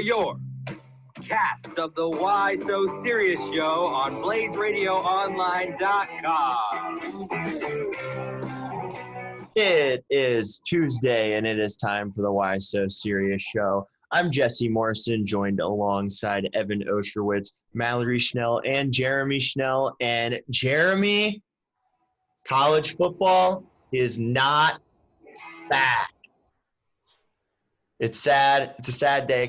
your cast of the Why So Serious show on BlazeRadioOnline.com. It is Tuesday, and it is time for the Why So Serious show. I'm Jesse Morrison, joined alongside Evan Osherwitz, Mallory Schnell, and Jeremy Schnell. And Jeremy, college football is not back. It's sad. It's a sad day.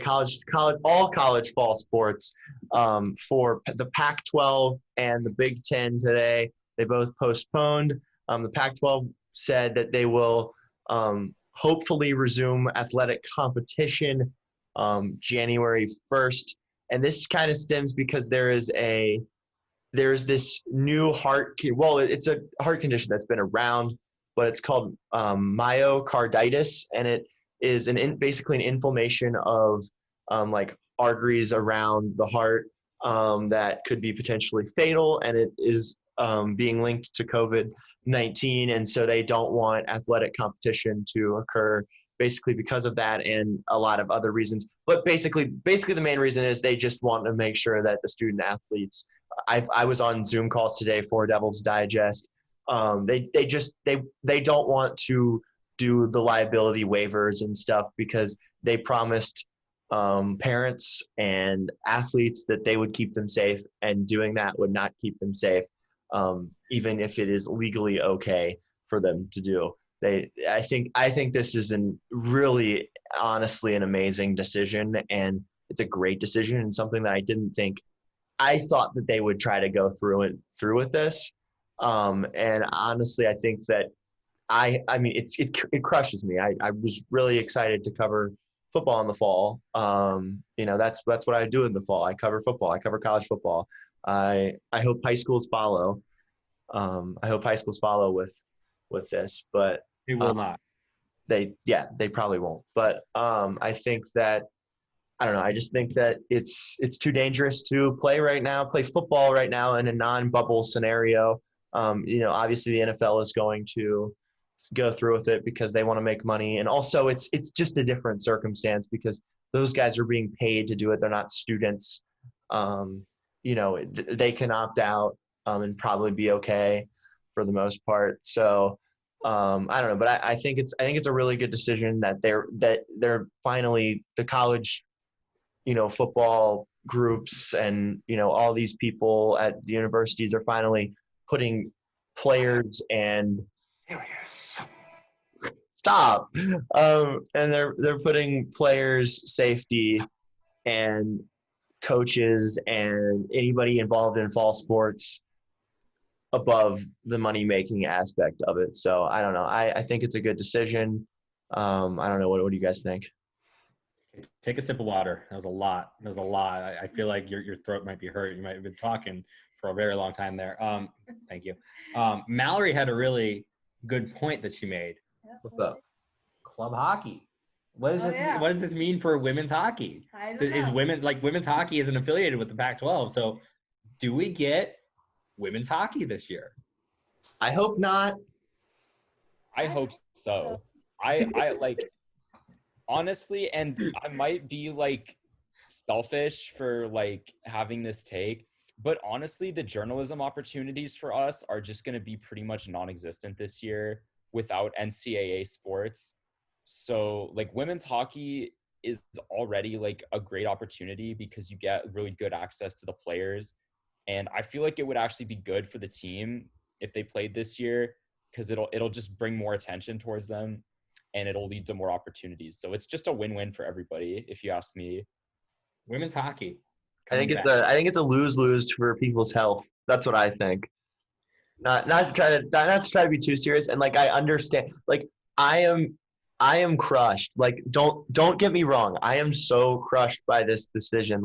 All college fall sports for the Pac-12 and the Big-10 today. They both postponed. The Pac-12 said that they will hopefully resume athletic competition January 1st. And this kind of stems because there's this new it's a heart condition that's been around, but it's called myocarditis, and it is basically an inflammation of like arteries around the heart that could be potentially fatal, and it is being linked to COVID-19, and so they don't want athletic competition to occur basically because of that and a lot of other reasons. But basically the main reason is they just want to make sure that the student athletes I was on Zoom calls today for Devil's Digest. They don't want to do the liability waivers and stuff because they promised parents and athletes that they would keep them safe, and doing that would not keep them safe, even if it is legally okay for them to do. I think this is really honestly an amazing decision, and it's a great decision and something that I thought that they would try to go through with this. And honestly, I think that it crushes me. I was really excited to cover football in the fall. That's what I do in the fall. I cover football. I cover college football. I hope high schools follow. With this, but they will not. They probably won't. But I think that I don't know. I just think that it's too dangerous to play football right now in a non-bubble scenario. Obviously the NFL is going to go through with it because they want to make money, and also it's just a different circumstance because those guys are being paid to do it. They're not students. They can opt out and probably be okay for the most part. So I don't know, but I think it's a really good decision that they're finally, the college football groups and all these people at the universities are finally putting players and stop and they're putting players' safety and coaches and anybody involved in fall sports above the money-making aspect of it. So I don't know. I think it's a good decision. I don't know. What do you guys think? Take a sip of water. That was a lot. I feel like your throat might be hurt. You might have been talking for a very long time there. Thank you. Mallory had a really good point that she made. What's up? Club hockey. What does this mean for women's hockey? Women's hockey isn't affiliated with the Pac-12. So do we get women's hockey this year? I hope not. I hope so. I honestly, and I might be selfish for having this take, but honestly, the journalism opportunities for us are just going to be pretty much non-existent this year without NCAA sports. So women's hockey is already a great opportunity because you get really good access to the players. And I feel like it would actually be good for the team if they played this year because it'll just bring more attention towards them and it'll lead to more opportunities. So it's just a win-win for everybody, if you ask me. Women's hockey. I think it's a lose-lose for people's health. That's what I think. Not to try to be too serious. And I understand. I am crushed. Don't get me wrong. I am so crushed by this decision.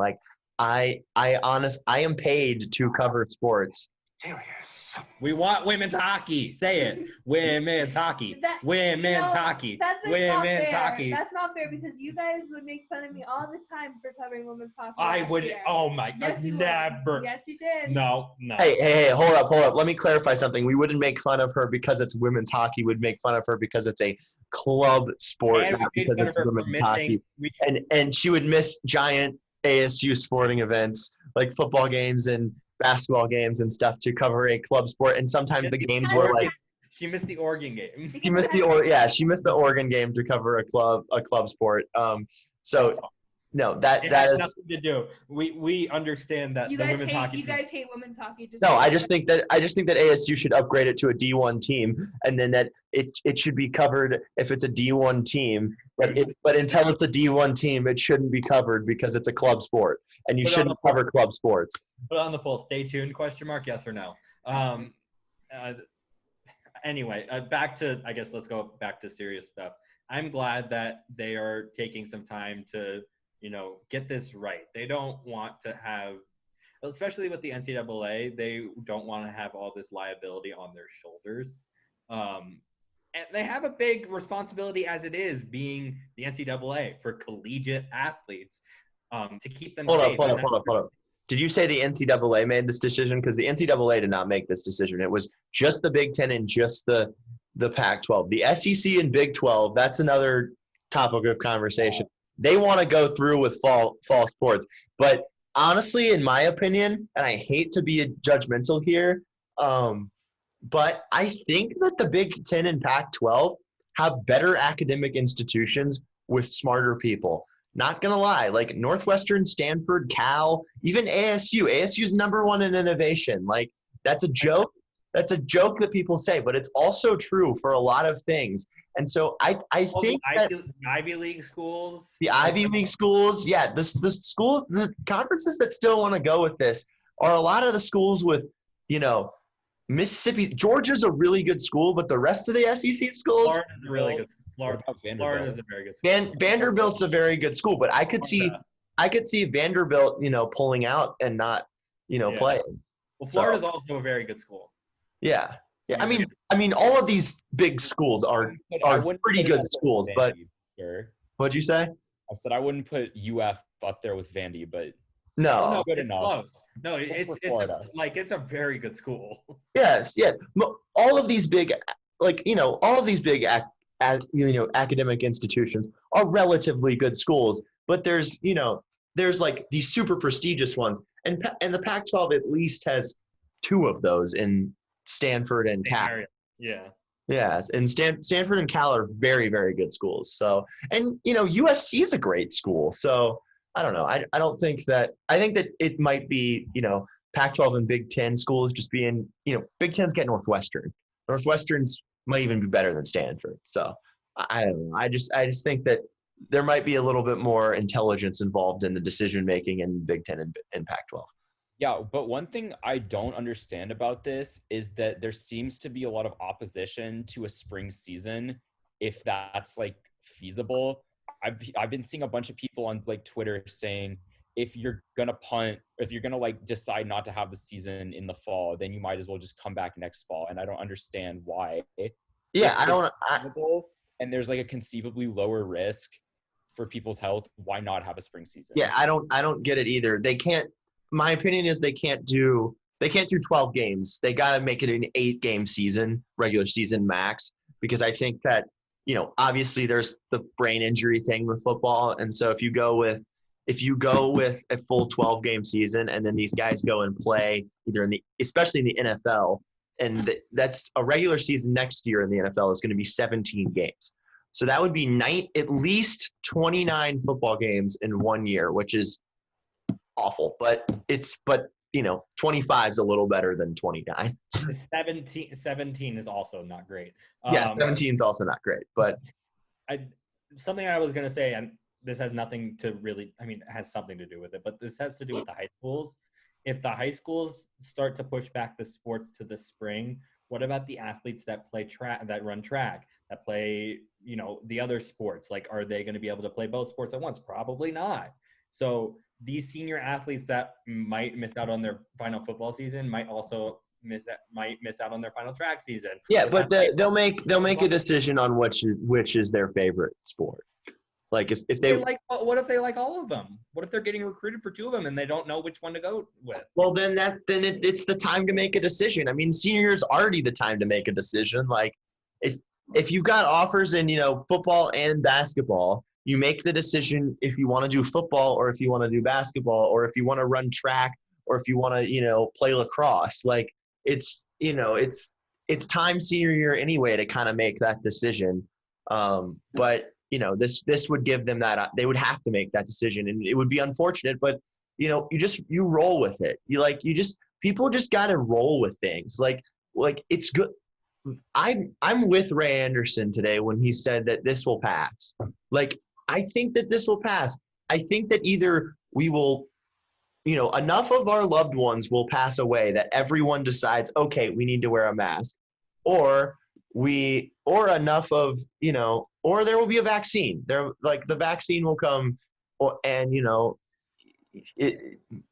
I am paid to cover sports, Serious. We want women's hockey. Say it. Women's hockey. Women's hockey. That's not Women's fair. hockey. That's not fair because you guys would make fun of me all the time for covering women's hockey. I last would. year. Oh my Yes, God. you would. Never. Yes, you did. No. Hey, hold up. Let me clarify something. We wouldn't make fun of her because it's women's hockey. We'd make fun of her because it's a club sport, And not we made because fun it's of her for women's hockey. missing- And she would miss giant ASU sporting events like football games and basketball games and stuff to cover a club sport. And sometimes the games were like She missed the Oregon game. she missed the Oregon game to cover a club sport. So no, that It has is nothing to do. We understand that You the guys women's hockey. hate. You guys hate women's hockey. Just no. like I just think that ASU should upgrade it to a D1 team, and then that it should be covered if it's a D1 team. But until it's a D1 team, it shouldn't be covered because it's a club sport, and you Put it on shouldn't the cover club sports. Put it on the poll. Stay tuned? ? Yes or no? Anyway, I guess let's go back to serious stuff. I'm glad that they are taking some time to, get this right. They don't want to have, especially with the NCAA, they don't want to have all this liability on their shoulders. And they have a big responsibility as it is being the NCAA for collegiate athletes to keep them safe. Hold up. Did you say the NCAA made this decision? Because the NCAA did not make this decision. It was just the Big 10 and just the Pac-12. The SEC and Big 12, that's another topic of conversation. They want to go through with fall sports. But honestly, in my opinion, and I hate to be judgmental here, but I think that the Big 10 and Pac-12 have better academic institutions with smarter people. Not going to lie, like Northwestern, Stanford, Cal, even ASU. ASU's #1 in innovation. Like, that's a joke. That's a joke that people say, but it's also true for a lot of things. And so I think that Ivy League schools. the Ivy League schools, yeah, the conferences that still want to go with this are a lot of the schools with, Mississippi. Georgia's a really good school, but the rest of the SEC schools, Florida's a really good. Florida's a very good school. Vanderbilt's a very good school, but I could see Vanderbilt, pulling out and not, playing. Well, Florida's also a very good school. Yeah. I mean, all of these big schools are pretty good schools, but sure. What'd you say? I said I wouldn't put UF up there with Vandy, but no, good It's enough. close. No, it's a very good school. Yes, yeah. All of these big, academic institutions are relatively good schools, but there's like these super prestigious ones, and the Pac-12 at least has 2 of those in Stanford and Cal. Yeah, and Stanford and Cal are very, very good schools. So, and USC is a great school. So I don't know. I think that it might be Pac-12 and Big 10 schools just being Big 10's get Northwestern. Northwestern's might even be better than Stanford. So I don't know. I just think that there might be a little bit more intelligence involved in the decision making in Big 10 and Pac-12. Yeah, but one thing I don't understand about this is that there seems to be a lot of opposition to a spring season, if that's like feasible. I've been seeing a bunch of people on like Twitter saying if you're gonna punt, if you're gonna like decide not to have the season in the fall, then you might as well just come back next fall. And I don't understand why. Yeah, and there's like a conceivably lower risk for people's health. Why not have a spring season? Yeah, I don't get it either. They can't. My opinion is they can't do 12 games. They got to make it an 8-game season, regular season max, because I think that, obviously there's the brain injury thing with football. And so if you go with a full 12-game season and then these guys go and play either especially in the NFL, and that's a regular season next year in the NFL is going to be 17 games. So that would be at least 29 football games in 1 year, which is awful, but 25 is a little better than 29. 17 is also not great. 17 is also not great, but something I was going to say, and this has nothing to really, it has something to do with it, but this has to do with the high schools. If the high schools start to push back the sports to the spring, what about the athletes that play track, that run track, that play, the other sports? Like, are they going to be able to play both sports at once? Probably not. So these senior athletes that might miss out on their final football season might also might miss out on their final track season. Yeah, but they'll make a decision on which is their favorite sport. Like if they like, what if they like all of them? What if they're getting recruited for 2 of them and they don't know which one to go with? Well, then it's the time to make a decision. I mean, senior year is already the time to make a decision. Like if you've got offers in football and basketball, you make the decision if you want to do football or if you want to do basketball or if you want to run track or if you want to play lacrosse. Like it's time senior year anyway to kind of make that decision. But this would give them that they would have to make that decision, and it would be unfortunate, but you roll with it. People just got to roll with things. Like it's good. I'm with Ray Anderson today when he said that this will pass. Like, I think that this will pass. I think that either we will, enough of our loved ones will pass away that everyone decides, okay, we need to wear a mask, or enough of, or there will be a vaccine. The vaccine will come, and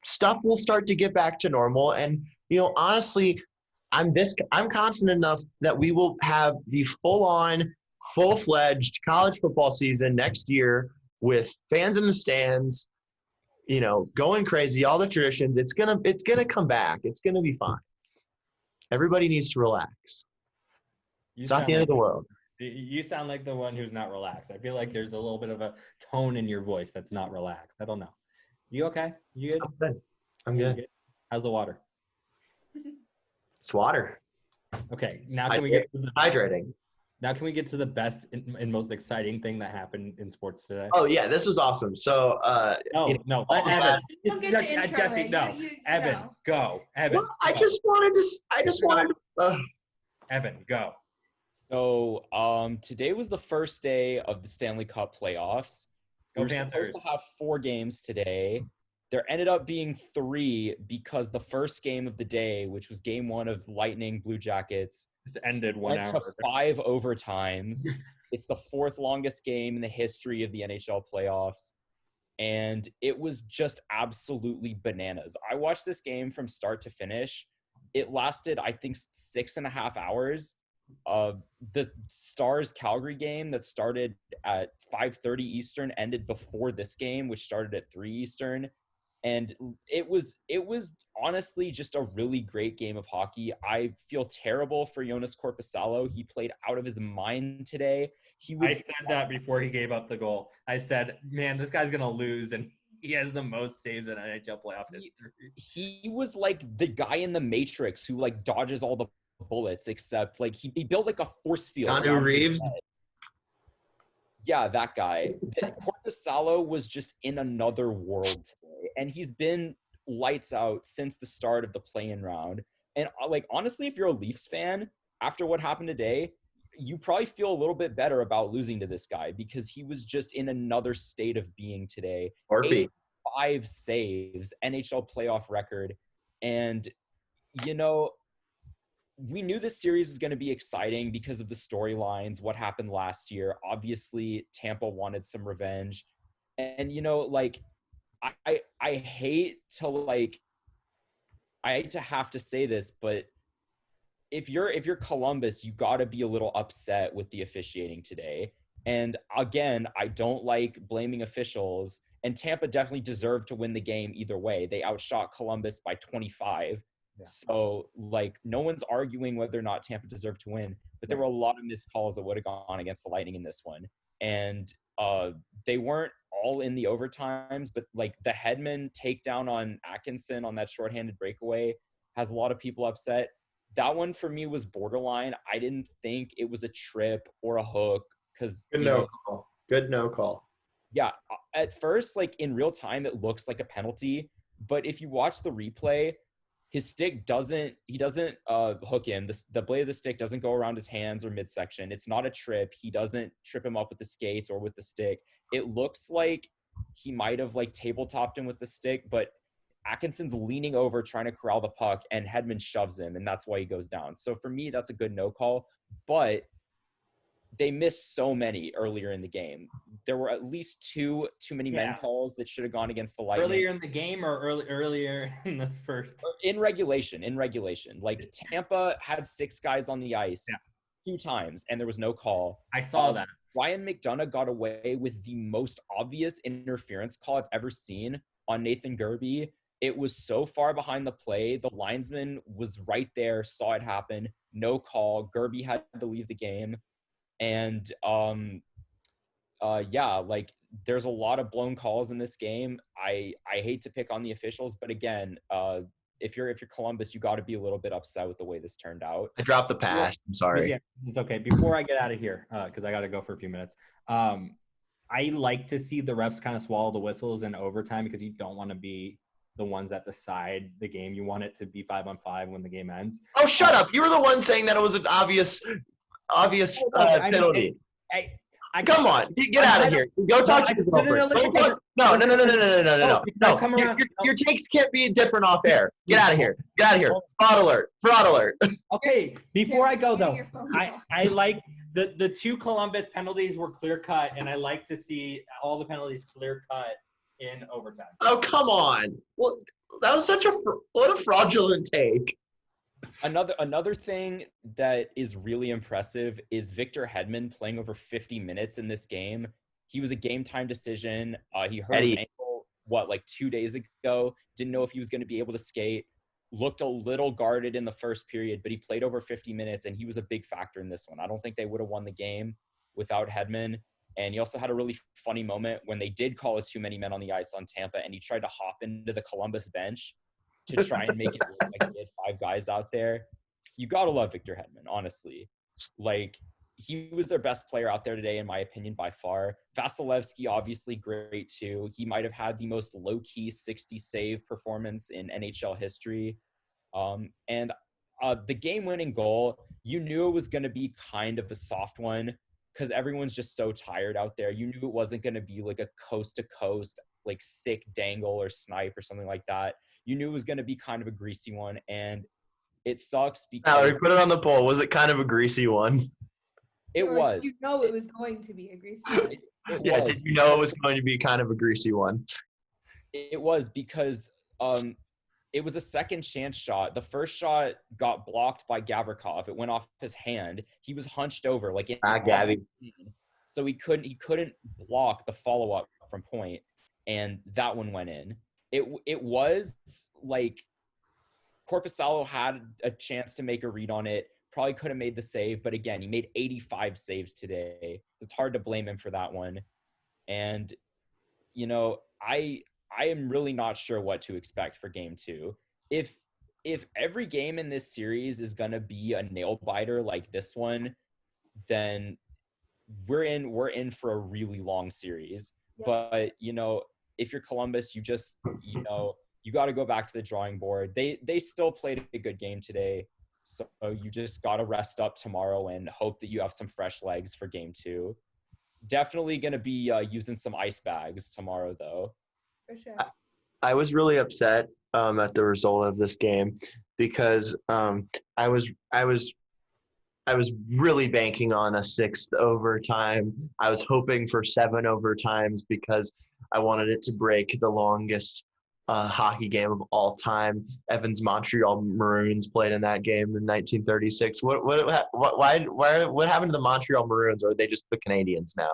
stuff will start to get back to normal. And honestly, I'm confident enough that we will have the full-fledged college football season next year with fans in the stands, going crazy, all the traditions. It's gonna come back. It's gonna be fine. Everybody needs to relax. It's not the end of the world. You sound like the one who's not relaxed. I feel like there's a little bit of a tone in your voice that's not relaxed. I don't know. You okay? You good? I'm good. How's the water? It's water. Okay, now can we get to the hydrating? Now can we get to the best and most exciting thing that happened in sports today? Oh yeah, this was awesome. So no, let Evan. Jesse, no. Evan, no. go. Evan. Well, I just wanted to. Evan, go. So today was the first day of the Stanley Cup playoffs. We were supposed to have 4 games today. There ended up being 3 because the first game of the day, which was game 1 of Lightning Blue Jackets, ended 1 hour. Went to 5 overtimes. It's the 4th longest game in the history of the NHL playoffs. And it was just absolutely bananas. I watched this game from start to finish. It lasted, I think, 6.5 hours. The Stars Calgary game that started at 5:30 Eastern ended before this game, which started at 3 Eastern. And it was honestly just a really great game of hockey. I feel terrible for Jonas Korpisalo. He played out of his mind today. I said that before he gave up the goal. I said, man, this guy's going to lose, and he has the most saves in NHL playoff history. He was like the guy in the Matrix who like dodges all the bullets, except like he built like a force field. Keanu Reeves? Yeah, that guy. Korpisalo was just in another world today, and he's been lights out since the start of the play-in round. And like honestly, if you're a Leafs fan, after what happened today, you probably feel a little bit better about losing to this guy because he was just in another state of being today. 5 saves, NHL playoff record, and we knew this series was going to be exciting because of the storylines, what happened last year. Obviously, Tampa wanted some revenge. And, I hate to have to say this, but if you're Columbus, you got to be a little upset with the officiating today. And again, I don't like blaming officials. And Tampa definitely deserved to win the game either way. They outshot Columbus by 25. Yeah. So, no one's arguing whether or not Tampa deserved to win, but there were a lot of missed calls that would have gone against the Lightning in this one. And they weren't all in the overtimes, but, the Hedman takedown on Atkinson on that shorthanded breakaway has a lot of people upset. That one, for me, was borderline. I didn't think it was a trip or a hook because Good no call. Yeah, at first, in real time, it looks like a penalty, but if you watch the replay, his stick doesn't hook him. The blade of the stick doesn't go around his hands or midsection. It's not a trip. He doesn't trip him up with the skates or with the stick. It looks like he might have tabletopped him with the stick, but Atkinson's leaning over trying to corral the puck and Hedman shoves him, and that's why he goes down. So for me, that's a good no call. But they missed so many earlier in the game. There were at least too many men calls that should have gone against the Lightning. Earlier in the game or earlier in the first? In regulation. Like Tampa had 6 guys on the ice 2 times, and there was no call. I saw that. Ryan McDonough got away with the most obvious interference call I've ever seen on Nathan Gerbe. It was so far behind the play. The linesman was right there, saw it happen. No call. Gerbe had to leave the game. And like there's a lot of blown calls in this game. I hate to pick on the officials, but again, if you're Columbus, you got to be a little bit upset with the way this turned out. I dropped the pass. I'm sorry. Yeah, it's okay. Before I get out of here, because I got to go for a few minutes. I like to see the refs kind of swallow the whistles in overtime because you don't want to be the ones that decide the game. You want it to be 5-on-5 when the game ends. Oh, shut up! You were the one saying that it was an obvious penalty. Come on, get out of here. Go talk to your girlfriend. No. Your takes can't be different off air. Get out of here. Fraud alert. Okay, before I go though, I like the 2 Columbus penalties were clear cut, and I like to see all the penalties clear cut in overtime. Oh, come on. Well, that was what a fraudulent take. Another thing that is really impressive is Victor Hedman playing over 50 minutes in this game. He was a game time decision. He hurt his ankle, 2 days ago. Didn't know if he was going to be able to skate. Looked a little guarded in the first period, but he played over 50 minutes, and he was a big factor in this one. I don't think they would have won the game without Hedman. And he also had a really funny moment when they did call it too many men on the ice on Tampa, and he tried to hop into the Columbus bench to try and make it look like he had 5 guys out there. You got to love Victor Hedman, honestly. He was their best player out there today, in my opinion, by far. Vasilevsky, obviously great too. He might have had the most low-key 60-save performance in NHL history. And the game-winning goal, you knew it was going to be kind of a soft one because everyone's just so tired out there. You knew it wasn't going to be like a coast-to-coast, sick dangle or snipe or something like that. You knew it was going to be kind of a greasy one, and it sucks because... Mallory, put it on the poll. Was it kind of a greasy one? It was. Did you know it was going to be a greasy one? Yeah, did you know it was going to be kind of a greasy one? It was because it was a second chance shot. The first shot got blocked by Gavrikov. It went off his hand. He was hunched over, Gabby. So he couldn't block the follow-up from point, and that one went in. It was Korpisalo had a chance to make a read on it. Probably could have made the save, but again, he made 85 saves today. It's hard to blame him for that one. And, I am really not sure what to expect for game 2. If every game in this series is going to be a nail biter like this one, then we're in for a really long series. Yeah. But, if you're Columbus, you just, you got to go back to the drawing board. They still played a good game today. So you just got to rest up tomorrow and hope that you have some fresh legs for game 2. Definitely going to be using some ice bags tomorrow, though. For sure. I was really upset at the result of this game because I was really banking on a 6th overtime. I was hoping for 7 overtimes because I wanted it to break the longest hockey game of all time. Evan's Montreal Maroons played in that game in 1936. What happened to the Montreal Maroons, or are they just the Canadiens now?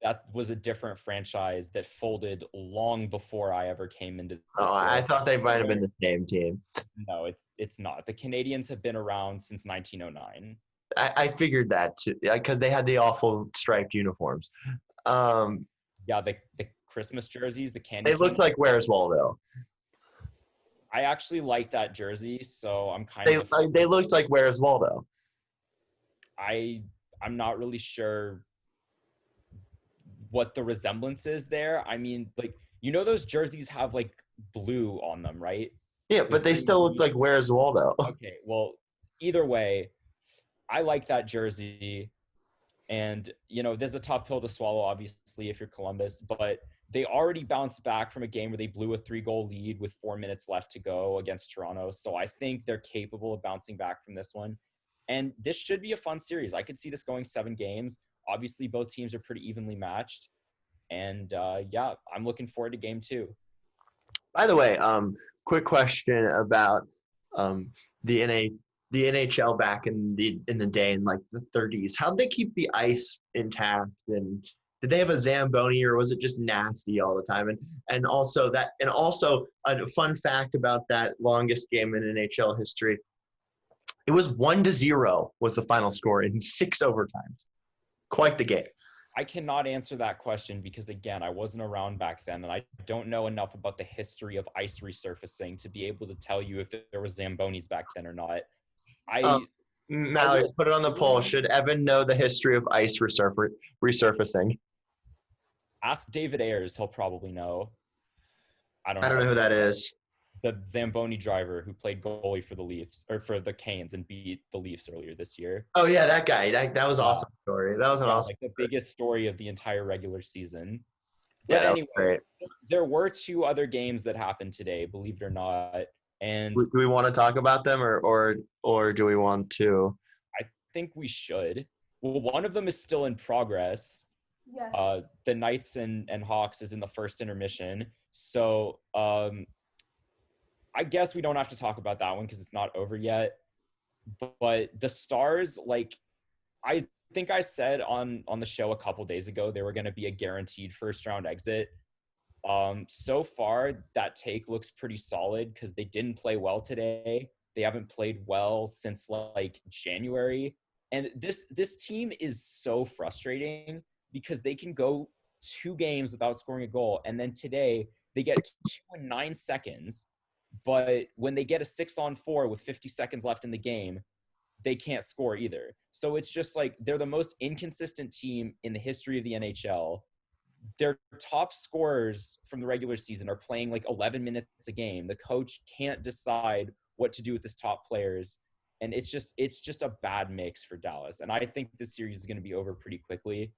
That was a different franchise that folded long before I ever came into this. Oh, I thought they might have been the same team. No, it's not. The Canadiens have been around since 1909. I figured that too, because they had the awful striped uniforms. Yeah, the Christmas jerseys, the candy. They looked like Where's Waldo. I actually like that jersey, so I'm they looked like Where's Waldo. I'm not really sure what the resemblance is there. I mean, those jerseys have blue on them, right? Yeah, but they still look like Where's Waldo. Okay, well, either way, I like that jersey. And, there's a tough pill to swallow, obviously, if you're Columbus. But they already bounced back from a game where they blew a 3-goal lead with 4 minutes left to go against Toronto. So I think they're capable of bouncing back from this one. And this should be a fun series. I could see this going 7 games. Obviously, both teams are pretty evenly matched. And yeah, I'm looking forward to game 2. By the way, quick question about the NHL back in the day in like the 30s. How'd they keep the ice intact, and did they have a Zamboni, or was it just nasty all the time? And also a fun fact about that longest game in NHL history. It was 1-0 was the final score in 6 overtimes. Quite the game. I cannot answer that question because, again, I wasn't around back then, and I don't know enough about the history of ice resurfacing to be able to tell you if there was Zambonis back then or not. Mallory, put it on the poll. Should Evan know the history of ice resurfacing? Ask David Ayers. He'll probably know. I don't know who that is. The Zamboni driver who played goalie for the Leafs or for the Canes and beat the Leafs earlier this year. Oh yeah, that guy. That was an awesome story. That was an awesome. Like the biggest story of the entire regular season. But yeah, anyway, there were 2 other games that happened today, believe it or not. And do we want to talk about them, or do we want to? I think we should. Well, one of them is still in progress. Yes. The Knights and Hawks is in the first intermission. So I guess we don't have to talk about that one because it's not over yet. But the Stars, like, I think I said on the show a couple days ago, they were going to be a guaranteed first-round exit. So far, that take looks pretty solid because they didn't play well today. They haven't played well since, like, January. And this team is so frustrating because they can go 2 games without scoring a goal. And then today, they get 2 in 9 seconds. But when they get a 6-on-4 with 50 seconds left in the game, they can't score either. So it's just like they're the most inconsistent team in the history of the NHL. Their top scorers from the regular season are playing like 11 minutes a game. The coach can't decide what to do with his top players. And it's just a bad mix for Dallas. And I think this series is going to be over pretty quickly.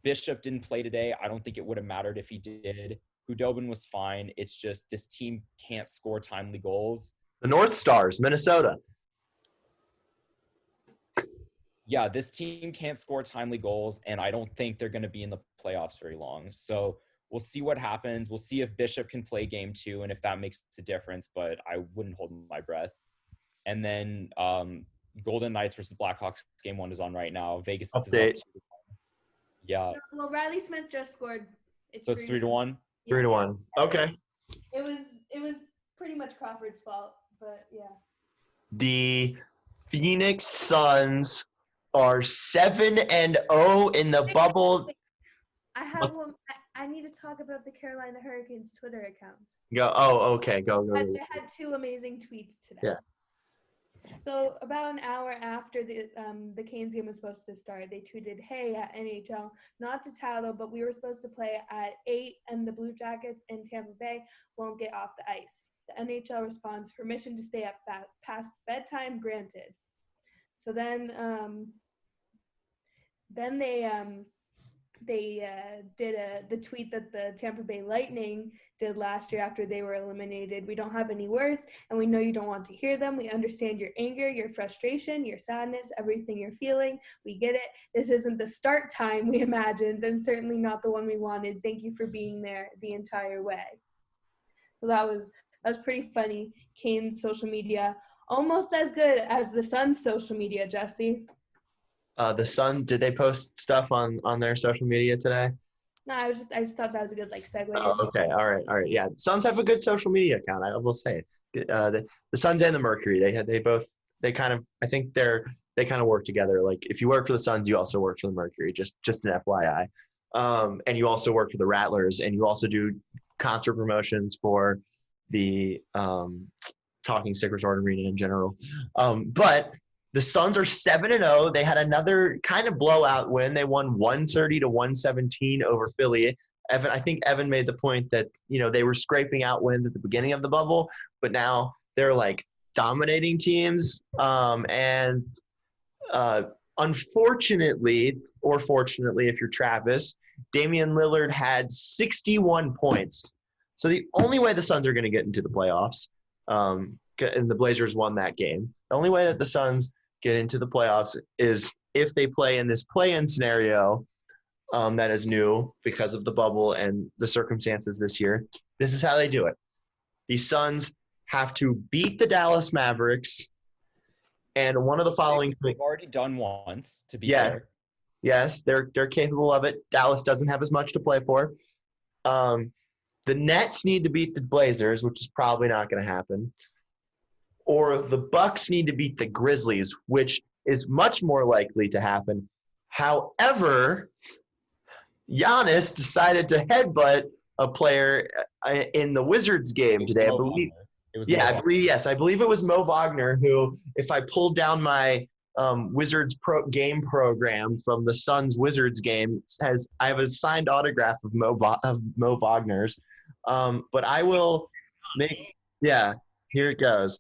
Bishop didn't play today. I don't think it would have mattered if he did. Hudobin was fine. It's just this team can't score timely goals. The North Stars, Minnesota. Yeah, this team can't score timely goals, and I don't think they're going to be in the playoffs very long. So we'll see what happens. We'll see if Bishop can play game 2 and if that makes a difference, but I wouldn't hold my breath. And then Golden Knights versus Blackhawks game 1 is on right now. Vegas is up 2-1. Yeah. Well, Riley Smith just scored. So it's 3-1? 3-1. Okay. It was pretty much Crawford's fault, but yeah. The Phoenix Suns are 7-0 in the bubble. I have one. I need to talk about the Carolina Hurricanes Twitter account. Go. Oh, okay. Go. They had 2 amazing tweets today. Yeah. So about an hour after the Canes game was supposed to start, they tweeted, "Hey, at NHL, not to tattle, but we were supposed to play at 8, and the Blue Jackets in Tampa Bay won't get off the ice." The NHL responds, "Permission to stay up past bedtime granted." So then they did the tweet that the Tampa Bay Lightning did last year after they were eliminated. "We don't have any words, and we know you don't want to hear them. We understand your anger, your frustration, your sadness, everything you're feeling. We get it. This isn't the start time we imagined, and certainly not the one we wanted. Thank you for being there the entire way." So that was pretty funny. Kane's social media, almost as good as the Suns' social media, Jesse. The Sun, did they post stuff on their social media today? No, I just thought that was a good segue. Oh, okay. All right. Yeah, Suns have a good social media account. I will say it. The Suns and the Mercury, they kind of work together. Like if you work for the Suns, you also work for the Mercury. Just an FYI. And you also work for the Rattlers, and you also do concert promotions for the Talking Stick Resort Arena in general. But the Suns are 7-0. They had another kind of blowout win. They won 130-117 over Philly. I think Evan made the point that, they were scraping out wins at the beginning of the bubble, but now they're like dominating teams. Unfortunately, or fortunately, if you're Travis, Damian Lillard had 61 points. So the only way the Suns are going to get into the playoffs, and the Blazers won that game, the only way that the Suns get into the playoffs is if they play in this play-in scenario that is new because of the bubble and the circumstances this year. This is how they do it. The Suns have to beat the Dallas Mavericks, and one of the following. They've already done once, to be Yeah. fair. Yes, they're capable of it. Dallas doesn't have as much to play for. The Nets need to beat the Blazers, which is probably not going to happen. Or the Bucks need to beat the Grizzlies, which is much more likely to happen. However, Giannis decided to headbutt a player in the Wizards game today. I believe. I believe it was Mo Wagner who, if I pulled down my Wizards game program from the Suns Wizards game, says I have a signed autograph of Mo Wagner's. But I will make here it goes.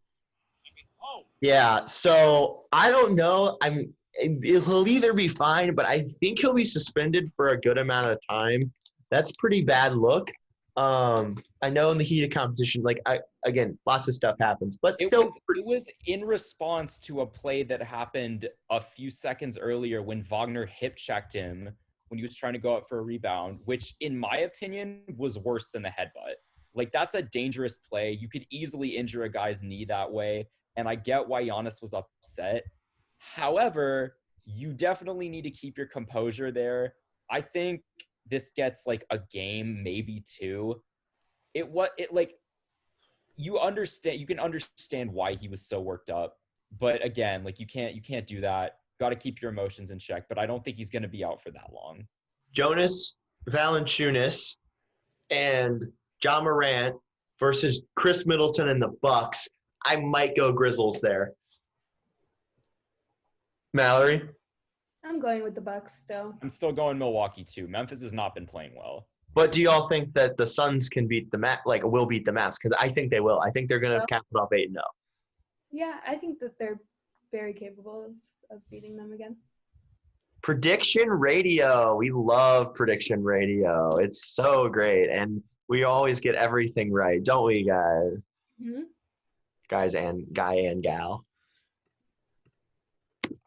Yeah, so I don't know. He'll either be fine, but I think he'll be suspended for a good amount of time. That's pretty bad look. I know in the heat of competition, again, lots of stuff happens, but It still. was in response to a play that happened a few seconds earlier when Wagner hip checked him when he was trying to go up for a rebound, which in my opinion was worse than the headbutt. Like, that's a dangerous play. You could easily injure a guy's knee that way. And I get why Giannis was upset. However, you definitely need to keep your composure there. I think this gets like a game, maybe two. You can understand why he was so worked up. But again, like you can't do that. Got to keep your emotions in check. But I don't think he's going to be out for that long. Jonas Valanciunas and John Morant versus Chris Middleton and the Bucks. I might go Grizzlies there. Mallory? I'm going with the Bucks still. I'm still going Milwaukee too. Memphis has not been playing well. But do y'all think that the Suns can beat will beat the Mavs? Because I think they will. I think they're going to cap it off 8-0. Yeah, I think that they're very capable of beating them again. Prediction radio. We love prediction radio. It's so great. And we always get everything right, don't we, guys? Mm-hmm. Guy and gal.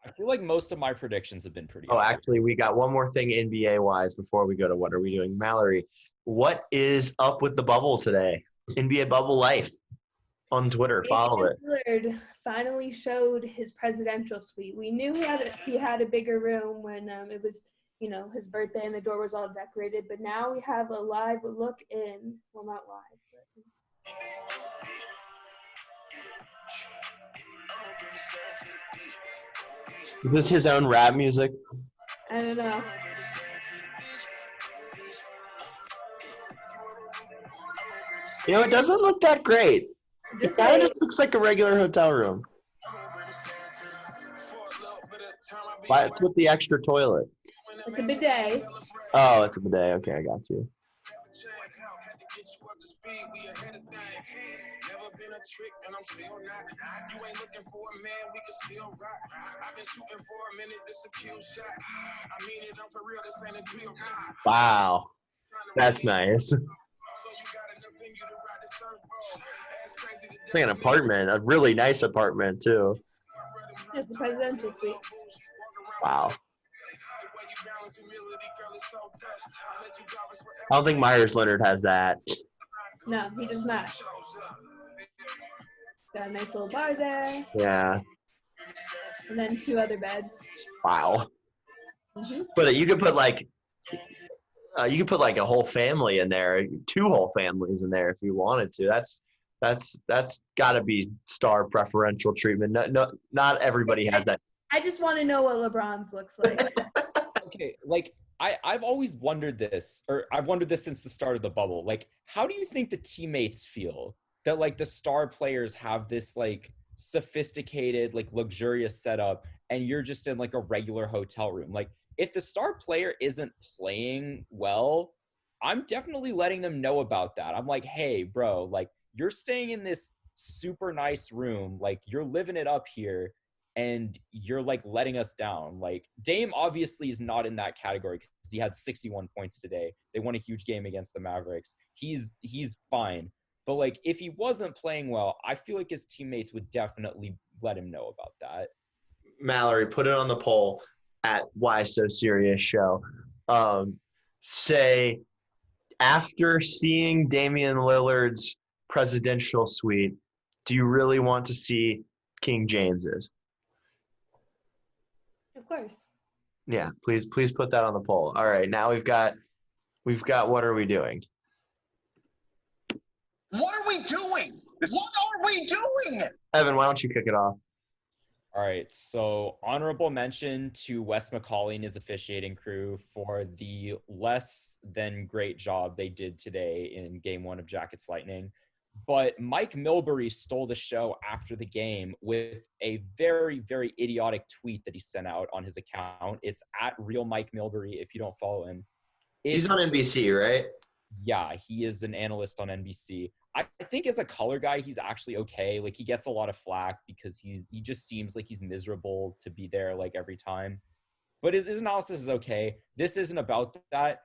I feel like most of my predictions have been pretty Oh, accurate. actually, we got one more thing NBA-wise before we go to what are we doing. Mallory, what is up with the bubble today? NBA Bubble Life on Twitter. Follow it. Lillard finally showed his presidential suite. We knew he had a bigger room when it was, his birthday and the door was all decorated. But now we have a live look in. Well, not live, but. Is this his own rap music? I don't know. It doesn't look that great. It kind of just looks like a regular hotel room. Why it's with the extra toilet? It's a bidet. Oh, it's a bidet. Okay, I got you. Wow, that's nice. It's like an apartment, a really nice apartment too. It's a presidential suite. Wow. I don't think Myers Leonard has that. No, he does not. It's got a nice little bar there. Yeah. And then 2 other beds. Wow. Mm-hmm. But you could put a whole family in there, 2 whole families in there if you wanted to. That's got to be star preferential treatment. No, not everybody has that. I just want to know what LeBron's looks like. Okay, like I've always wondered this, or I've wondered this since the start of the bubble. Like, how do you think the teammates feel that like the star players have this like sophisticated, like luxurious setup, and you're just in like a regular hotel room? Like, if the star player isn't playing well, I'm definitely letting them know about that. I'm like, hey, bro, like you're staying in this super nice room, like you're living it up here, and you're like letting us down. Like Dame obviously is not in that category because he had 61 points today. They won a huge game against the Mavericks. He's fine. But like if he wasn't playing well, I feel like his teammates would definitely let him know about that. Mallory, put it on the poll at Why So Serious Show. Say, after seeing Damian Lillard's presidential suite, do you really want to see King James's? Of course. Yeah, please put that on the poll. All right, now we've got what are we doing? What are we doing? What are we doing? Evan, why don't you kick it off? All right, so honorable mention to Wes McCauley and his officiating crew for the less than great job they did today in Game 1 of Jackets Lightning. But Mike Milbury stole the show after the game with a very, very idiotic tweet that he sent out on his account. It's at Real Mike Milbury if you don't follow him. He's on NBC, right? Yeah, he is an analyst on NBC. I think as a color guy, he's actually okay. Like, he gets a lot of flack because he just seems like he's miserable to be there, like, every time. But his analysis is okay. This isn't about that.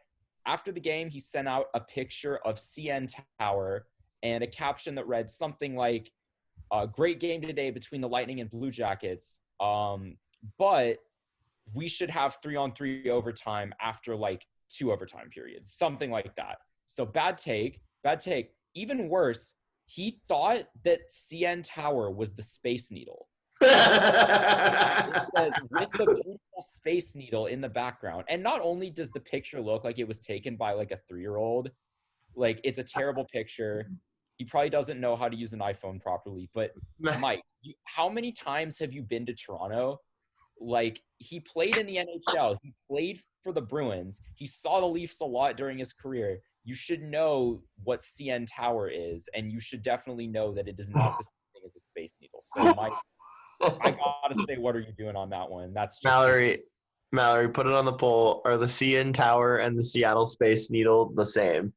After the game, he sent out a picture of CN Tower and a caption that read something like, great game today between the Lightning and Blue Jackets, but we should have 3-on-3 overtime after, like, 2 overtime periods, something like that. So bad take. Even worse, he thought that CN Tower was the Space Needle. It says, with the beautiful Space Needle in the background. And not only does the picture look like it was taken by, like, a 3-year-old, like, it's a terrible picture. He probably doesn't know how to use an iPhone properly. But, Mike, how many times have you been to Toronto? Like, he played in the NHL. He played for the Bruins. He saw the Leafs a lot during his career. You should know what CN Tower is, and you should definitely know that it is not the same thing as a Space Needle. So, Mike, I gotta say, what are you doing on that one? That's just Mallory, put it on the poll. Are the CN Tower and the Seattle Space Needle the same?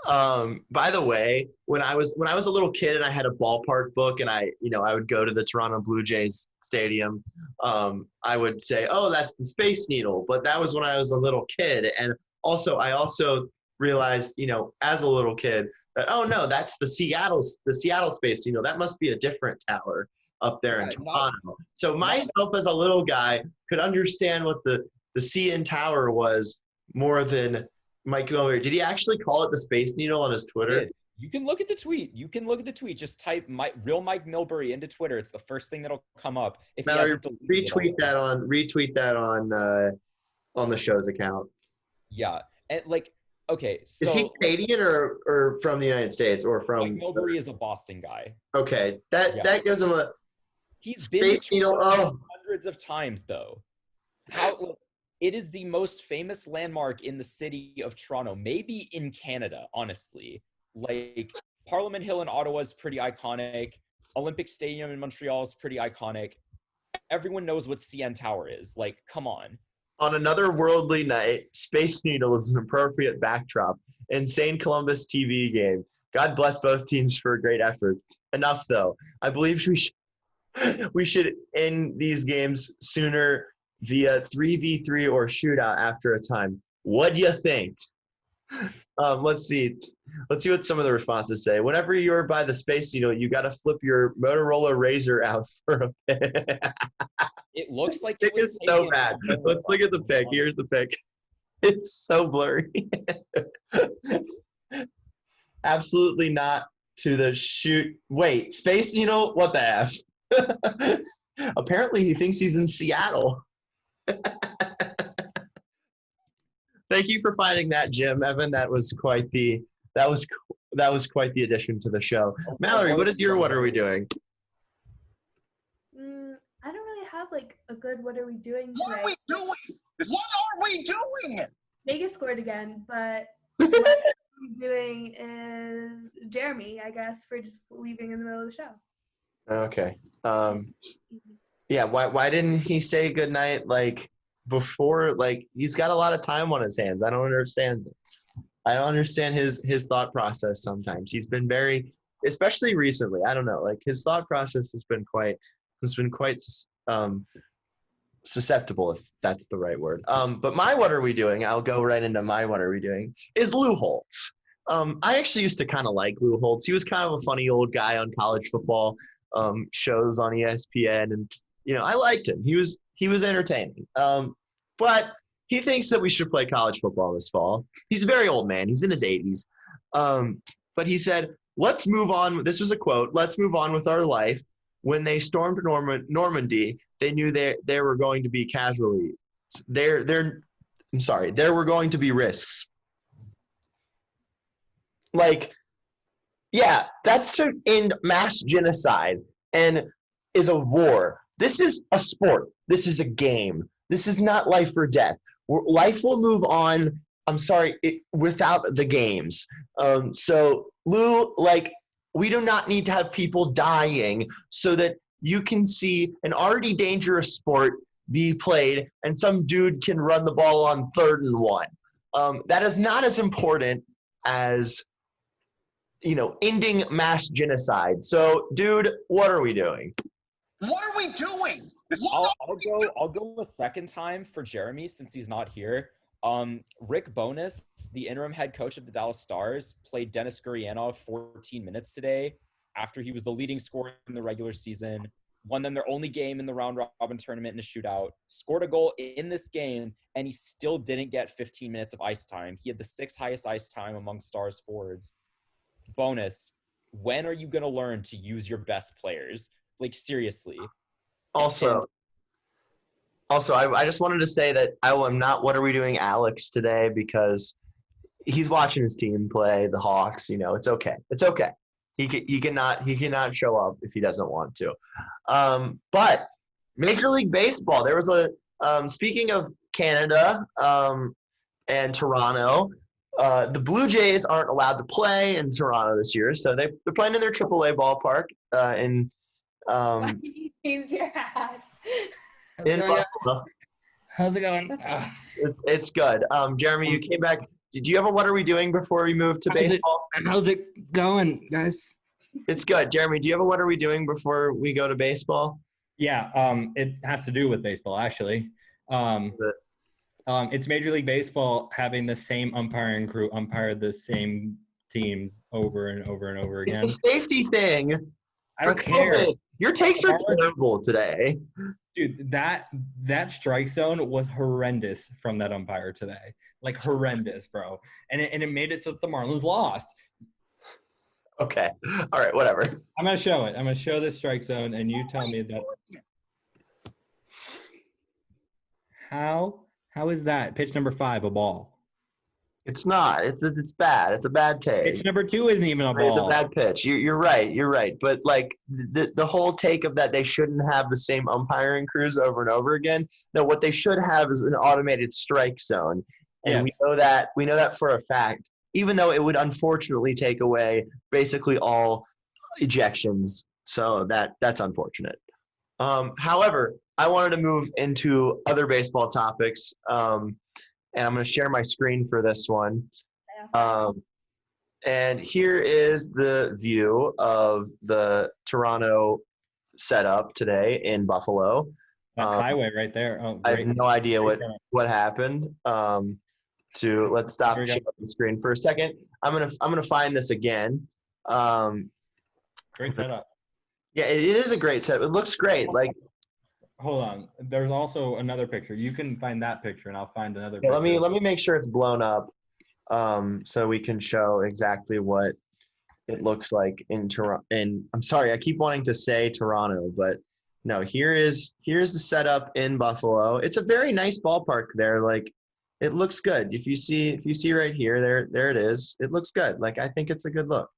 By the way, when I was a little kid and I had a ballpark book and I would go to the Toronto Blue Jays stadium, I would say, oh, that's the Space Needle. But that was when I was a little kid. And I also realized, as a little kid that, oh no, that's the Seattle Space Needle. That must be a different tower up there in Toronto. So myself as a little guy could understand what the CN Tower was more than Mike Milbury. Did he actually call it the Space Needle on his Twitter? You can look at the tweet. Just type Real Mike Milbury into Twitter. It's the first thing that'll come up. If Mallory, retweet that on the show's account. Yeah, and like, okay, so is he Canadian or from the United States or from? Mike Milbury is a Boston guy. Okay, that gives him a. He's been to Toronto hundreds of times though. It is the most famous landmark in the city of Toronto, maybe in Canada, honestly. Like, Parliament Hill in Ottawa is pretty iconic. Olympic Stadium in Montreal is pretty iconic. Everyone knows what CN Tower is. Like, come on. On another worldly night, Space Needle is an appropriate backdrop. Insane Columbus TV game. God bless both teams for a great effort. Enough, though. I believe we should end these games sooner via 3v3 or shootout after a time. What do you think? Let's see what some of the responses say. Whenever you're by the Space Needle, you got to flip your Motorola Razr out for a pic. It looks like it was so bad. Let's look at the pic. Here's the pic. It's so blurry. Absolutely not to the shoot. Wait, Space Needle? What the F? Apparently he thinks he's in Seattle. Thank you for finding that, Jim. Evan, that was quite the addition to the show. Mallory, what are we doing? I don't really have like a good what are we doing today. What are we doing? What are we doing? Vegas scored again, but what we're doing is Jeremy, I guess, for just leaving in the middle of the show. Okay. Yeah, why didn't he say goodnight like before? Like, he's got a lot of time on his hands. I don't understand his thought process sometimes. He's been very, especially recently, I don't know, like his thought process has been quite susceptible, if that's the right word. But my what are we doing? I'll go right into my what are we doing is Lou Holtz. I actually used to kind of like Lou Holtz. He was kind of a funny old guy on college football shows on ESPN, and I liked him. He was entertaining. But he thinks that we should play college football this fall. He's a very old man. He's in his 80s. But he said, let's move on. This was a quote. Let's move on with our life. When they stormed Normandy, they knew there were going to be casualties. There were going to be risks. Like, yeah, that's to end mass genocide and is a war. This is a sport. This is a game. This is not life or death. Life will move on. Without the games. So Lou, we do not need to have people dying so that you can see an already dangerous sport be played and some dude can run the ball on 3rd and 1. That is not as important as, ending mass genocide. So, dude, what are we doing? What are we doing? I'll go a second time for Jeremy since he's not here. Rick Bowness, the interim head coach of the Dallas Stars, played Dennis Gurianov 14 minutes today after he was the leading scorer in the regular season, won them their only game in the round robin tournament in a shootout, scored a goal in this game, and he still didn't get 15 minutes of ice time. He had the 6th highest ice time among Stars forwards. Bonus, when are you going to learn to use your best players? Seriously. Also, I just wanted to say that I am not What Are We Doing Alex today because he's watching his team play, the Hawks. It's okay. It's okay. He cannot show up if he doesn't want to. But Major League Baseball, there was speaking of Canada and Toronto, the Blue Jays aren't allowed to play in Toronto this year, so they're playing in their AAA ballpark Why you changed your hat? in Buffalo. How's it going? It's good. Jeremy, you came back. Did you have a What Are We Doing before we moved to baseball? How's it going, guys? It's good. Jeremy, do you have a What Are We Doing before we go to baseball? Yeah, it has to do with baseball, actually. It's Major League Baseball having the same umpiring crew umpire the same teams over and over and over again. It's a safety thing. I don't care. Your takes are terrible today. Dude, that strike zone was horrendous from that umpire today. Horrendous, bro. And it made it so that the Marlins lost. Okay. All right, whatever. I'm going to show it. I'm going to show this strike zone, and you tell me that. How is that? Pitch number 5, a ball. It's not. It's bad. It's a bad take. Pitch number 2 isn't even a ball. It's a bad pitch. You're right. You're right. But the whole take of that they shouldn't have the same umpiring crews over and over again. No, what they should have is an automated strike zone, and Yes. we know that for a fact. Even though it would unfortunately take away basically all ejections, so that's unfortunate. However, I wanted to move into other baseball topics. And I'm going to share my screen for this one. And here is the view of the Toronto setup today in Buffalo. That highway right there. Oh, I have great. no idea what happened. Let's stop sharing the screen for a second. I'm gonna find this again. Great setup. Yeah, it is a great setup. It looks great. Hold on. There's also another picture. You can find that picture, and I'll find another Yeah, picture. let me make sure it's blown up, so we can show exactly what it looks like in Toronto. And I'm sorry, I keep wanting to say Toronto, but no. Here's the setup in Buffalo. It's a very nice ballpark there. It looks good. If you see right here, there it is. It looks good. I think it's a good look.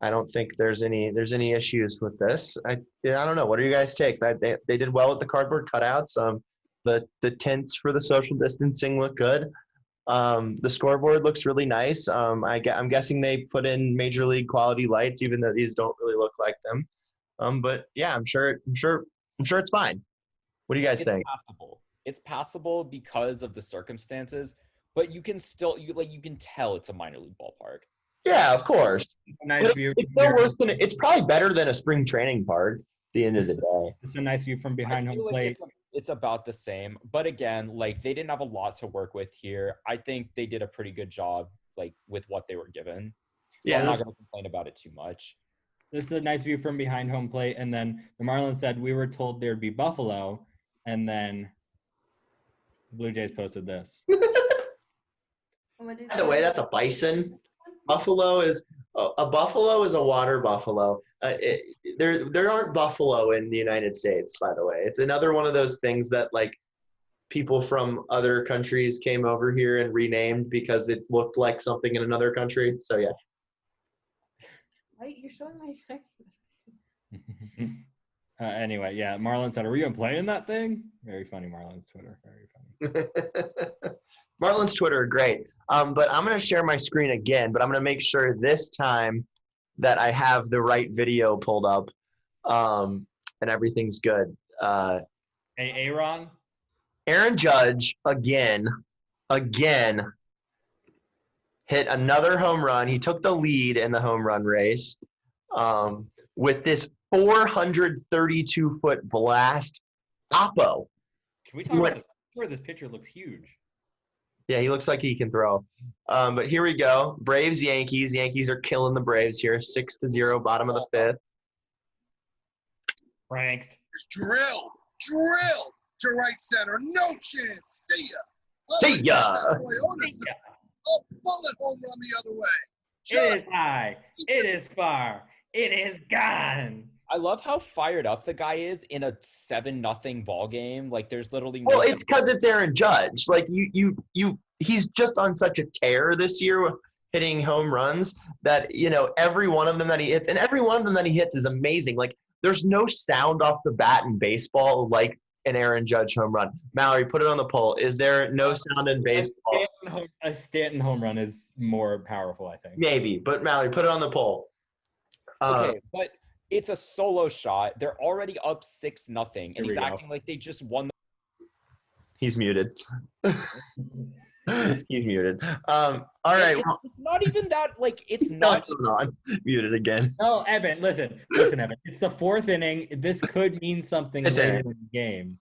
I don't think there's any issues with this. I don't know. What are you guys' takes? They did well with the cardboard cutouts. The tents for the social distancing look good. The scoreboard looks really nice. I'm guessing they put in major league quality lights, even though these don't really look like them. But yeah, I'm sure it's fine. What do you guys think? It's passable because of the circumstances, but you can still you can tell it's a minor league ballpark. Yeah, of course. Nice view. It's still worse than it's probably better than a spring training park at the end of the day. It's a nice view from behind home plate. It's about the same, but again, they didn't have a lot to work with here. I think they did a pretty good job with what they were given. So I'm not going to complain about it too much. This is a nice view from behind home plate. And then the Marlins said, we were told there'd be buffalo. And then the Blue Jays posted this. By the way, that's a bison. Buffalo is a buffalo is a water buffalo. There aren't buffalo in the United States, by the way. It's another one of those things that like people from other countries came over here and renamed because it looked like something in another country. So yeah. Wait, you're showing my sex. Anyway, yeah, Marlon said, are we even playing that thing? Very funny, Marlon's Twitter. Very funny. Marlon's Twitter are great. But I'm going to share my screen again, but I'm going to make sure this time that I have the right video pulled up and everything's good. Hey, Aaron? Aaron Judge, again, hit another home run. He took the lead in the home run race with this 432-foot blast. Oppo. Can we talk about this? Where this pitcher looks huge. Yeah, he looks like he can throw. But here we go. Braves, Yankees. Yankees are killing the Braves here. 6-0, bottom of the fifth. Ranked. Just drilled to right center. No chance. See ya. See ya. A bullet home run the other way. It is high. It is far. It is gone. I love how fired up the guy is in a 7-0 ball game. Like there's literally no. Well, it's because it's Aaron Judge. Like he's just on such a tear this year, hitting home runs that every one of them that he hits, and every one of them that he hits is amazing. Like there's no sound off the bat in baseball like an Aaron Judge home run. Mallory, put it on the poll. Is there no sound in baseball? A Stanton home run is more powerful, I think. Maybe, but Mallory, put it on the poll. Okay, but it's a solo shot. They're already up 6-0, and he's go. acting like they just won. He's muted. He's muted. All right. It's not even that. Like it's not. Muted again. No, Evan, listen, Evan. It's the fourth inning. This could mean something later in the game.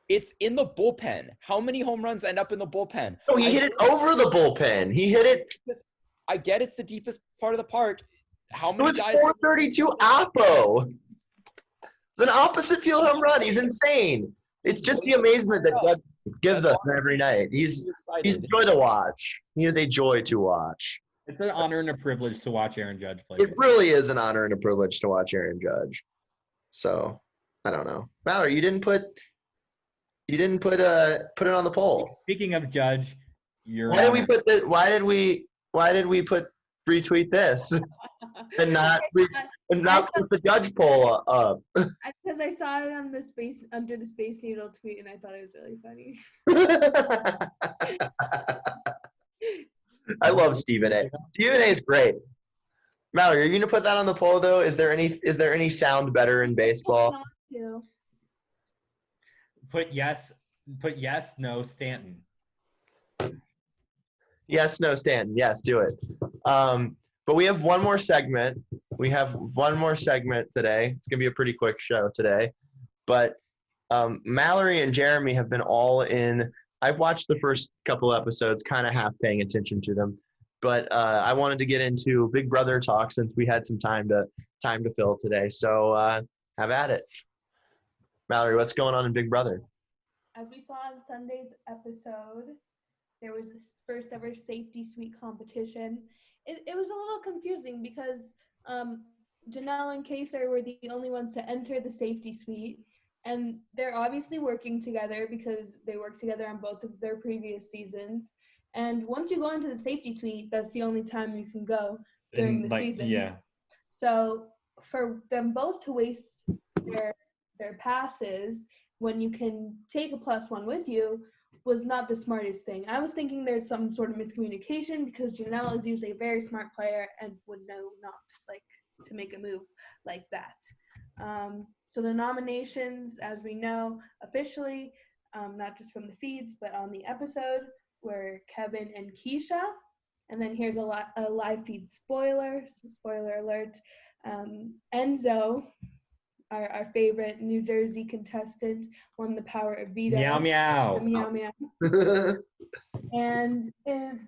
It's in the bullpen. How many home runs end up in the bullpen? Oh, he hit it over the bullpen. He hit it. I get it's the deepest part of the park. How many it's guys? 432 Oppo. It's an opposite field home run. He's insane. It's just the amazement that Doug gives us every night. He's a joy to watch. He is a joy to watch. It's an honor and a privilege to watch Aaron Judge play. It really is an honor and a privilege to watch Aaron Judge. So I don't know. Mallory, you didn't put it on the poll. Speaking of Judge, why did we put this? Why did we retweet this and not put the Judge poll up? Because I saw it on under the Space Needle tweet, and I thought it was really funny. I love Stephen A. Stephen A is great. Mallory, are you gonna put that on the poll though? Is there any sound better in baseball? Put yes, no, Stanton. Yes, no, Stanton. Yes, do it. But we have one more segment. Today. It's going to be a pretty quick show today. But Mallory and Jeremy have been all in. I've watched the first couple episodes, kind of half paying attention to them. But I wanted to get into Big Brother talk since we had some time to fill today. So have at it. Mallory, what's going on in Big Brother? As we saw in Sunday's episode, there was this first ever safety suite competition. It was a little confusing because Janelle and Kaysar were the only ones to enter the safety suite. And they're obviously working together because they worked together on both of their previous seasons. And once you go into the safety suite, that's the only time you can go during the season. Yeah. So for them both to waste their passes when you can take a +1 with you was not the smartest thing. I was thinking there's some sort of miscommunication because Janelle is usually a very smart player and would know not to make a move like that. So the nominations, as we know, officially, not just from the feeds, but on the episode, were Kevin and Keisha. And then here's a live feed spoiler alert. Enzo, our favorite New Jersey contestant, won the power of veto. Meow, meow. Meow, meow. And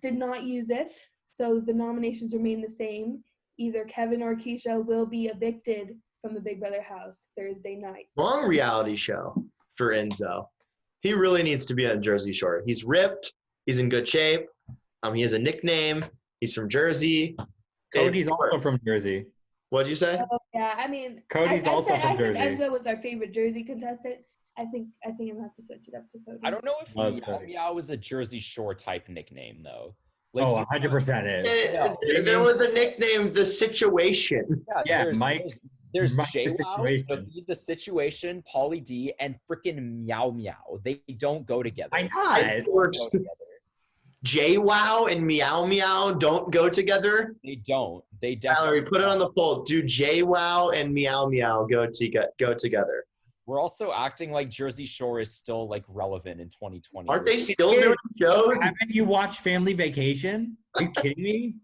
did not use it. So the nominations remain the same. either Kevin or Keisha will be evicted from the Big Brother house Thursday night. Long reality show for Enzo. He really needs to be on Jersey Shore. He's ripped. He's in good shape. He has a nickname. He's from Jersey. Cody's also from Jersey. What'd you say? Oh, yeah, I mean, Cody's also from Jersey. I said Enzo was our favorite Jersey contestant. I think I'm gonna have to switch it up to Cody. I don't know if Love Meow Cody. Meow is a Jersey Shore type nickname though. Oh, 100% is. There was a nickname, The Situation. Yeah, there's, Mike. There's Mike the JWoww, Situation. Snooki, The Situation, Pauly D, and freaking Meow Meow. They don't go together. Why It not? They don't works. go together. JWoww and Meow Meow don't go together. They don't. They Mallory, definitely put it on the don't. poll. Do JWoww and Meow Meow go together? We're also acting like Jersey Shore is still like relevant in 2020. Aren't they still doing shows? Haven't you watched Family Vacation? Are you kidding me?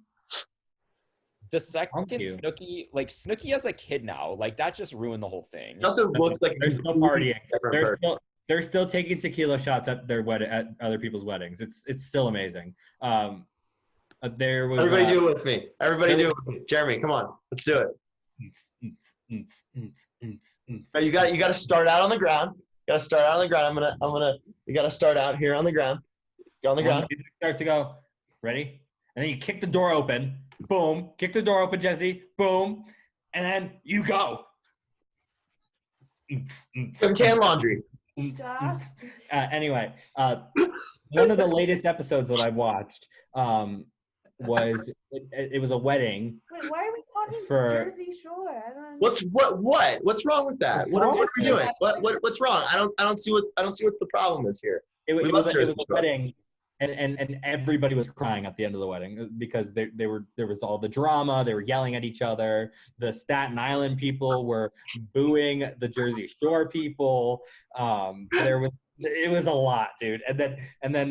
The second Thank you. Snooki as a kid now, like that just ruined the whole thing. It also looks like They're still partying. Different person. They're still taking tequila shots at their at other people's weddings. It's still amazing. There was Everybody do it with me. Everybody do it with me. Jeremy, come on. Let's do it. Right, you got to start out on the ground. You got to start out on the ground. You got to start out here on the ground. Go on the ground. It starts to go. Ready? And then you kick the door open. Boom. Kick the door open, Jesse. Boom. And then you go. Some tan laundry. Stop. Anyway, one of the latest episodes that I've watched was it was a wedding. Wait, why are we talking For- Jersey Shore? I don't. What's wrong with that? What are we doing? What's wrong? I don't see what the problem is here. It We was love a Jersey Shore. wedding, and everybody was crying at the end of the wedding because there was all the drama. They were yelling at each other. The Staten Island people were booing the Jersey Shore people. It was a lot, dude. And then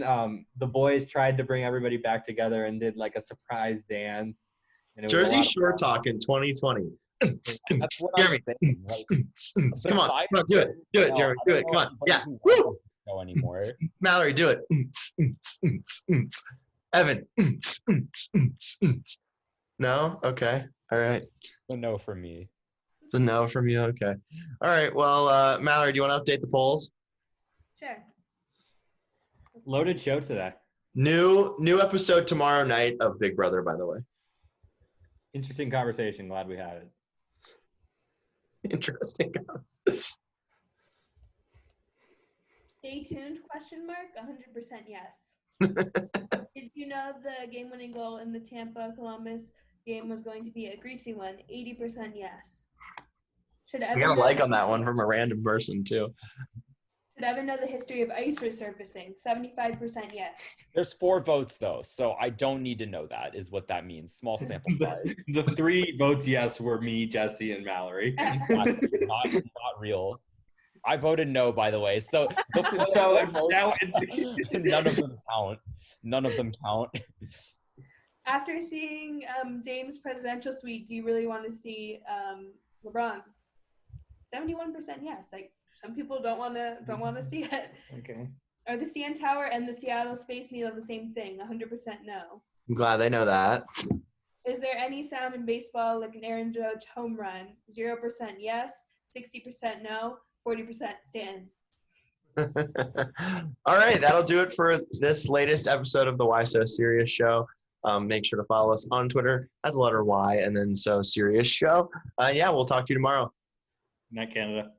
the boys tried to bring everybody back together and did like a surprise dance. And it was a Jersey lot of Shore fun. talk in 2020. That's what Jeremy. I'm saying. Like, Come on, do it, Jeremy, do it. Come on, yeah. Woo! No anymore. Mallory, do it. Evan. No? Okay. All right. So no for me. It's a no from you. Okay. All right. Well, Mallory, do you want to update the polls? Sure. Loaded show today. New episode tomorrow night of Big Brother, by the way. Interesting conversation. Glad we had it. Interesting. Stay tuned? Question mark. 100% yes. Did you know the game-winning goal in the Tampa-Columbus game was going to be a greasy one? 80% yes. Should I Evan got a know- like on that one from a random person too. Should Evan know the history of ice resurfacing? 75% yes. There's 4 votes though, so I don't need to know that. Is what that means. Small sample size. The 3 votes yes were me, Jesse, and Mallory. not real. I voted no, by the way. So the 4 votes, none of them count. None of them count. After seeing Dame's presidential suite, do you really want to see LeBron's? 71% yes. Like some people don't want to see it. Okay. Are the CN Tower and the Seattle Space Needle the same thing? 100% no. I'm glad they know that. Is there any sound in baseball like an Aaron Judge home run? 0% yes, 60% no, 40% stand. All right, that'll do it for this latest episode of the Why So Serious Show. Make sure to follow us on Twitter at the letter Y and then So Serious Show. Yeah, we'll talk to you tomorrow. Night, Canada.